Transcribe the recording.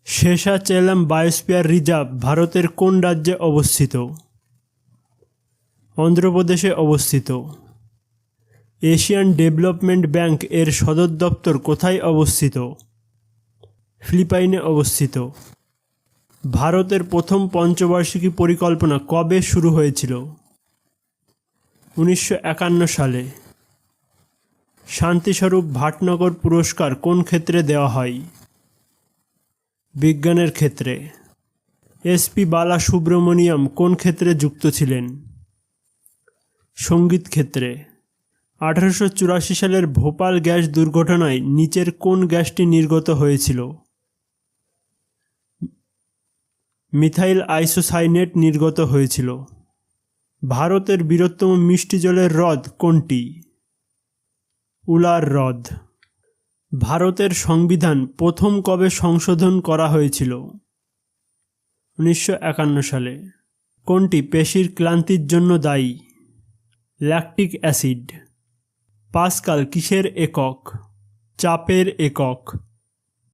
শেষাচেলাম biosphere reserve ভারতের কোন রাজ্যে অবস্থিত? অন্ধ্রপ্রদেশে অবস্থিত। এশিয়ান ডেভেলপমেন্ট ব্যাংক এর সদর দপ্তর কোথায় অবস্থিত? ফিলিপাইনে অবস্থিত। ভারতের প্রথম পঞ্চবার্ষিকী পরিকল্পনা কবে শুরু হয়েছিল? 1951 সালে। শান্তিস্বরূপ ভাটনগর পুরস্কার কোন ক্ষেত্রে দেওয়া হয়? বিজ্ঞানের ক্ষেত্রে। এসপি বালাসুব্রমণিয়াম কোন ক্ষেত্রে যুক্ত ছিলেন? সঙ্গীত ক্ষেত্রে। 1884 সালের ভোপাল গ্যাস দুর্ঘটনায় নিচের কোন গ্যাসটি নির্গত হয়েছিল? মিথাইল আইসোসাইনেট নির্গত হয়েছিল। ভারতের বৃহত্তম মিষ্টি জলের হ্রদ কোনটি? উলার হ্রদ। ভারতের সংবিধান প্রথম কবে সংশোধন করা হয়েছিল? 1951 সালে। কোনটি পেশির ক্লান্তির জন্য দায়ী? Lactic acid. পাস্কাল কিসের একক? চাপের একক।